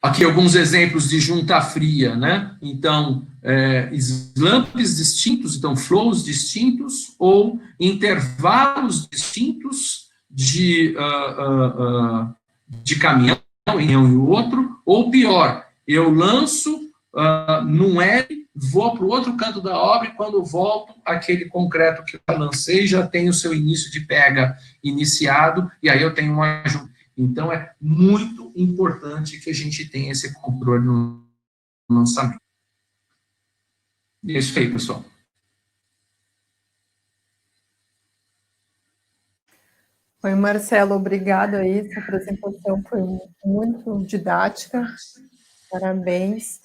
Aqui alguns exemplos de junta fria, né? Então, slumps distintos, então flows distintos ou intervalos distintos de caminhão em um e outro, ou pior, eu lanço num L, vou para o outro canto da obra e quando volto, aquele concreto que eu lancei já tem o seu início de pega iniciado e aí eu tenho uma junta. Então, é muito importante que a gente tenha esse controle no lançamento. E é isso aí, pessoal. Oi, Marcelo, obrigado aí, essa apresentação foi muito didática, parabéns.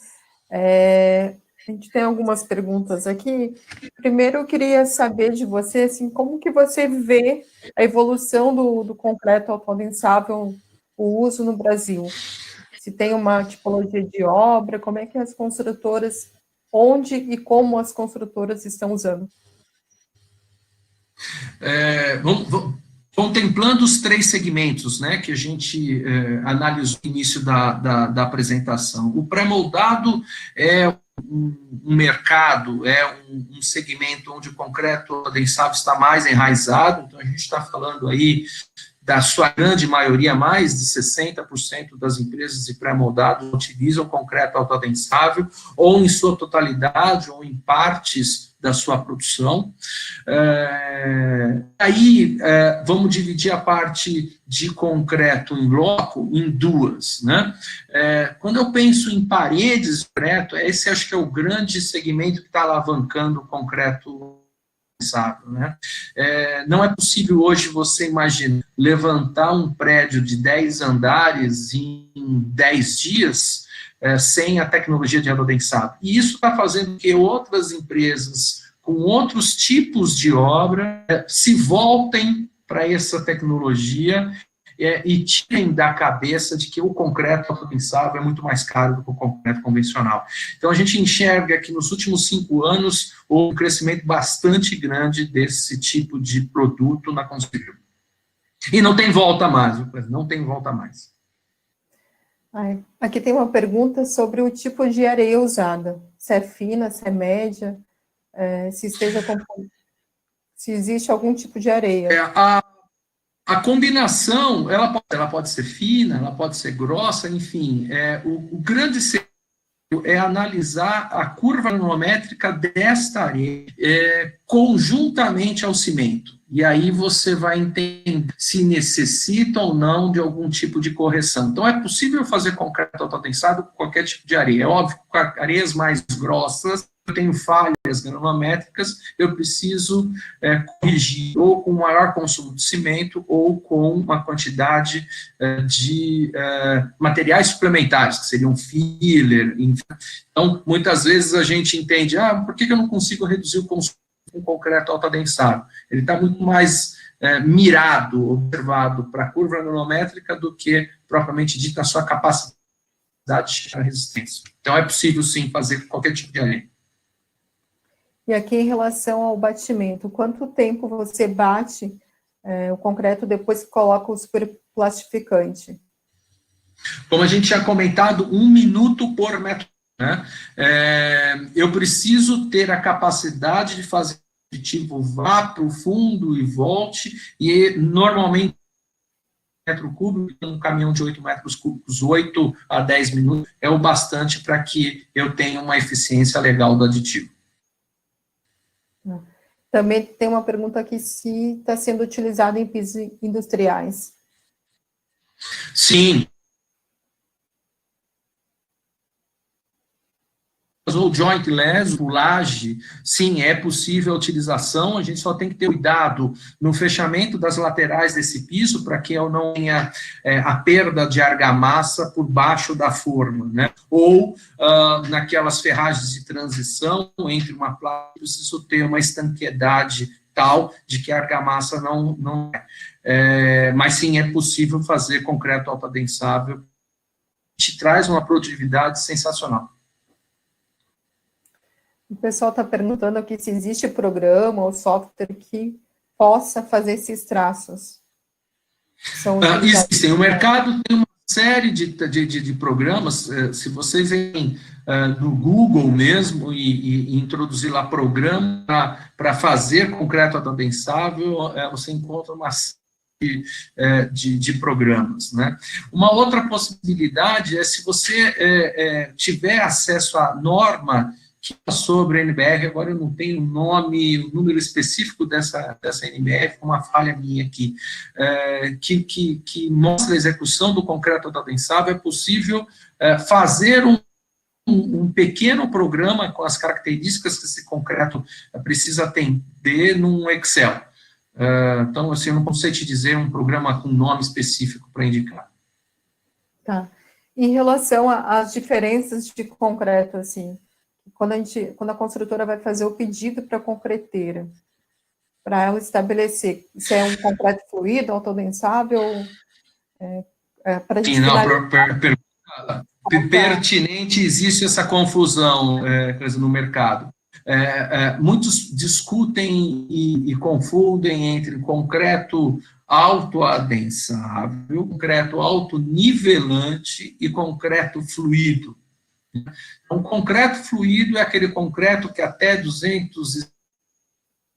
A gente tem algumas perguntas aqui. Primeiro, eu queria saber de você, assim, como que você vê a evolução do concreto autoadensável, o uso no Brasil? Se tem uma tipologia de obra, como é que as construtoras, onde e como as construtoras estão usando? Contemplando os 3 segmentos, né, que a gente analisou no início da apresentação. O pré-moldado é um mercado, um segmento onde o concreto adensável está mais enraizado, então a gente está falando aí da sua grande maioria, mais de 60% das empresas de pré-moldado utilizam concreto autoadensável, ou em sua totalidade, ou em partes da sua produção. Vamos dividir a parte de concreto em bloco em 2, né? Quando eu penso em paredes de concreto, esse acho que é o grande segmento que está alavancando o concreto. Né? Não é possível hoje você imaginar levantar um prédio de 10 andares em 10 dias sem a tecnologia de adensado. E isso está fazendo que outras empresas com outros tipos de obra se voltem para essa tecnologia e tirem da cabeça de que o concreto autoadensável é muito mais caro do que o concreto convencional. Então, a gente enxerga que nos últimos 5 anos houve um crescimento bastante grande desse tipo de produto na construção. E não tem volta mais, não tem volta mais. Aqui tem uma pergunta sobre o tipo de areia usada, se é fina, se é média, se existe algum tipo de areia. A combinação, ela pode ser fina, ela pode ser grossa, enfim, o grande segredo é analisar a curva granulométrica desta areia conjuntamente ao cimento. E aí você vai entender se necessita ou não de algum tipo de correção. Então, é possível fazer concreto autoadensado com qualquer tipo de areia. É óbvio que com areias mais grossas, eu tenho falhas granulométricas, eu preciso corrigir ou com maior consumo de cimento ou com uma quantidade de materiais suplementares, que seriam filler, enfim. Então, muitas vezes a gente entende, por que eu não consigo reduzir o consumo com concreto autoadensado? Ele está muito mais mirado, observado para a curva granulométrica do que propriamente dita a sua capacidade de gerar resistência. Então, é possível, sim, fazer qualquer tipo de areia. E aqui, em relação ao batimento, quanto tempo você bate o concreto depois que coloca o superplastificante? Como a gente tinha comentado, 1 minuto por metro. Né? Eu preciso ter a capacidade de fazer o aditivo vá para o fundo e volte, e normalmente metro cúbico, um caminhão de 8 metros cúbicos, 8 a 10 minutos, é o bastante para que eu tenha uma eficiência legal do aditivo. Também tem uma pergunta aqui se está sendo utilizado em pisos industriais. Sim. Ou joint leso, laje, sim, é possível a utilização, a gente só tem que ter cuidado no fechamento das laterais desse piso, para que eu não tenha a perda de argamassa por baixo da forma, né? Ou naquelas ferragens de transição entre uma placa, eu preciso ter uma estanqueidade tal de que a argamassa não mas sim, é possível fazer concreto autoadensável, te traz uma produtividade sensacional. O pessoal está perguntando aqui se existe programa ou software que possa fazer esses traços. Existem. O mercado tem uma série de programas. Se vocês vêm no Google mesmo e introduzir lá programa para fazer concreto autoadensável, você encontra uma série de programas. Né? Uma outra possibilidade é se você tiver acesso à norma sobre a NBR, agora eu não tenho o número específico dessa NBR, uma falha minha aqui, que mostra a execução do concreto autoadensável, é possível fazer um pequeno programa com as características que esse concreto precisa atender num Excel. Então, assim, eu não consigo te dizer um programa com nome específico para indicar. Tá. Em relação às diferenças de concreto, assim, quando a construtora vai fazer o pedido para a concreteira, para ela estabelecer se é um concreto fluido, autoadensável, para a gente pertinente, existe essa confusão no mercado. Muitos discutem e confundem entre concreto autoadensável, concreto autonivelante e concreto fluido. Então, concreto fluido é aquele concreto que até 200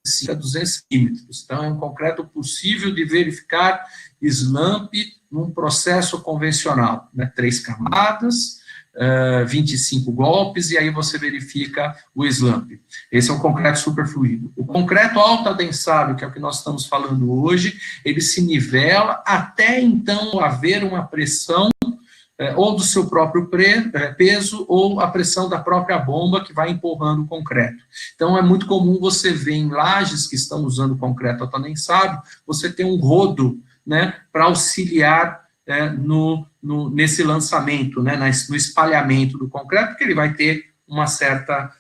centímetros. Então, é um concreto possível de verificar slump num processo convencional, né? 3 camadas, 25 golpes, e aí você verifica o slump. Esse é o concreto superfluido. O concreto autoadensável, que é o que nós estamos falando hoje, ele se nivela até então haver uma pressão ou do seu próprio peso, ou a pressão da própria bomba que vai empurrando o concreto. Então, é muito comum você ver em lajes que estão usando concreto autoadensável, você tem um rodo, né, para auxiliar nesse lançamento, né, no espalhamento do concreto, porque ele vai ter uma certa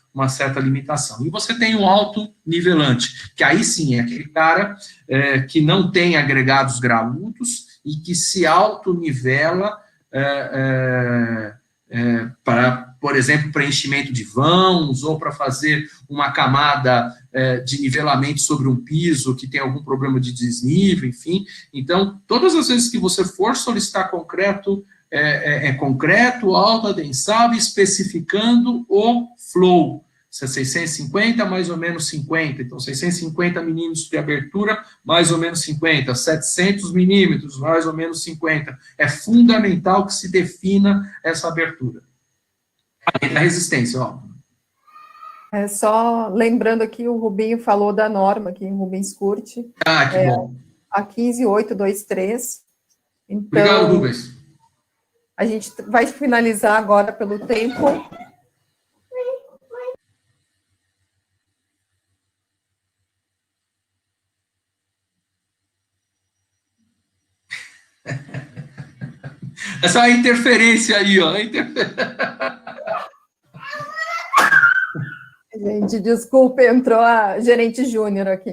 limitação. E você tem o autonivelante, que aí sim é aquele cara que não tem agregados graúdos e que se autonivela para, por exemplo, preenchimento de vãos, ou para fazer uma camada de nivelamento sobre um piso que tem algum problema de desnível, enfim. Então, todas as vezes que você for solicitar concreto, concreto, autoadensável, especificando o flow. Se é 650, mais ou menos 50. Então, 650 milímetros de abertura, mais ou menos 50. 700 milímetros, mais ou menos 50. É fundamental que se defina essa abertura. Além da resistência, ó. Só lembrando aqui, o Rubinho falou da norma aqui, o Rubens Curti. Ah, que bom. A 15823. Então, Obrigado, Rubens. a gente vai finalizar agora pelo tempo. Essa interferência aí, ó. Gente, desculpe, entrou a gerente júnior aqui.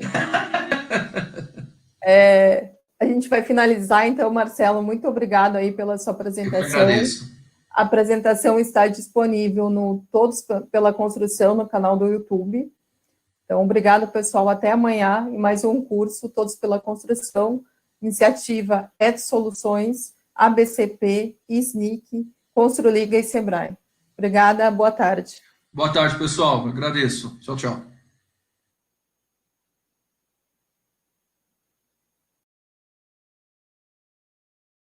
A gente vai finalizar, então, Marcelo, muito obrigado aí pela sua apresentação. Eu agradeço. A apresentação está disponível no Todos pela Construção, no canal do YouTube. Então, obrigado, pessoal. Até amanhã em mais um curso, Todos pela Construção, iniciativa ET Soluções, ABCP, SNIC, Construliga e Sebrae. Obrigada, boa tarde. Boa tarde, pessoal. Eu agradeço. Tchau, tchau.